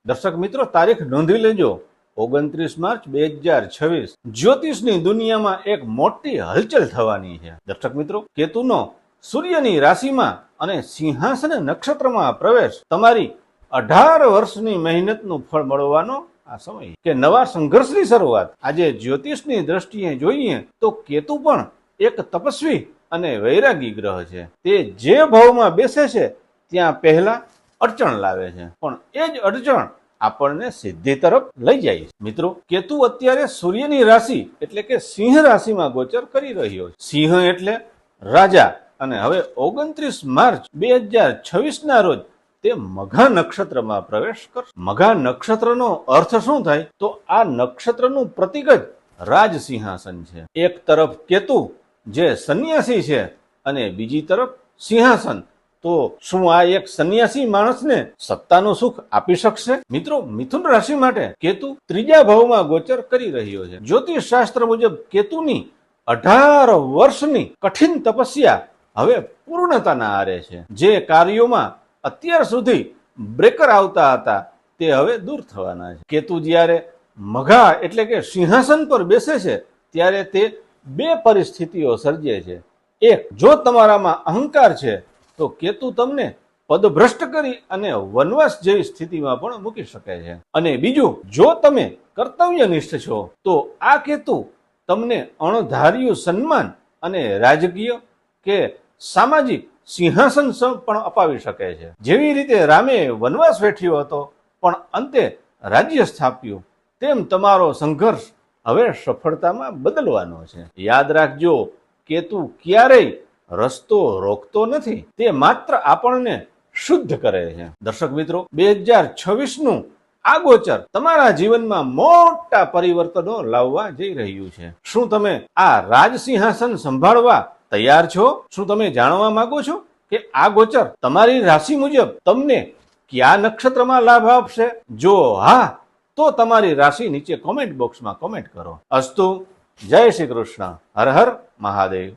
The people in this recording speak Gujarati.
દર્શક મિત્રો, તારીખ નોંધી લેજો 29 માર્ચ 2026 જ્યોતિષની દુનિયામાં એક મોટી હલચલ થવાની છે. દર્શક મિત્રો, કેતુનો સૂર્યની રાશિમાં અને સિંહાસન નક્ષત્રમાં પ્રવેશ તમારી 18 વર્ષની મહેનતનું ફળ મળવાનો આ સમય કે નવા સંઘર્ષની શરૂઆત. આજે જ્યોતિષની દ્રષ્ટિએ જોઈએ તો કેતુ પણ એક તપસ્વી અને વૈરાગી ગ્રહ છે. તે જે ભાવમાં બેસે છે ત્યાં પહેલા અડચણ લાવે છે, પણ એ જ અડચણ આપણને સિદ્ધિ તરફ લઈ જાય છે. મિત્રો, કેતુ અત્યારે સૂર્યની રાશિ એટલે કે સિંહ રાશિમાં ગોચર કરી રહ્યો છે. સિંહ એટલે રાજા, અને હવે 29 માર્ચ 2026 ના રોજ તે મઘા નક્ષત્રમાં પ્રવેશ કરશે. મઘા નક્ષત્રનો અર્થ શું થાય? તો આ નક્ષત્રનું પ્રતીક જ રાજ સિંહાસન છે. એક તરફ કેતુ જે સંન્યાસી છે અને બીજી તરફ સિંહાસન. તો શું આ એક સંન્યાસી માણસને સત્તાનું સુખ આપી શકશે? મિત્રો, મિથુન રાશિ માટે કેતુ ત્રીજા ભાવમાં ગોચર કરી રહ્યો છે. જ્યોતિષ શાસ્ત્ર મુજબ કેતુની 18 વર્ષની કઠિન તપસ્યા હવે પૂર્ણતાના આરે છે. જે કાર્યોમાં અત્યાર સુધી બ્રેકર આવતા હતા તે હવે દૂર થવાના છે. કેતુ જ્યારે મઘા એટલે કે સિંહાસન પર બેસે છે ત્યારે તે બે પરિસ્થિતિઓ સર્જે છે. એક, જો તમારામાં અહંકાર છે તો કેતુ તમને પદભ્રષ્ટ કરી અને વનવાસ જેવી સ્થિતિમાં પણ મૂકી શકે છે. અને બીજું, જો તમે કર્તવ્યનિષ્ઠ છો તો આ કેતુ તમને અણધાર્યું સન્માન અને રાજકીય કે સામાજિક સિંહાસન પણ અપાવી શકે છે. જેવી રીતે રામે વનવાસ વેઠ્યો હતો પણ અંતે રાજ્ય સ્થાપ્યું, તેમ તમારો સંઘર્ષ હવે સફળતામાં બદલવાનો છે. યાદ રાખજો, કેતુ ક્યારેય રસ્તો રોકતો નથી, તે માત્ર આપણને શુદ્ધ કરે છે. દર્શક મિત્રો, 2026 આ ગોચર તમારા જીવનમાં મોટા પરિવર્તનો લાવવા જઈ રહ્યું છે. શું તમે આ રાજસિંહાસન સંભાળવા તૈયાર છો? શું તમે જાણવા માંગો છો કે આ ગોચર તમારી રાશિ મુજબ તમને કયા નક્ષત્રમાં લાભ આપશે? જો હા, તો તમારી રાશિ નીચે કોમેન્ટ બોક્સમાં કોમેન્ટ કરો. અસ્તુ. જય શ્રી કૃષ્ણ. હર હર મહાદેવ.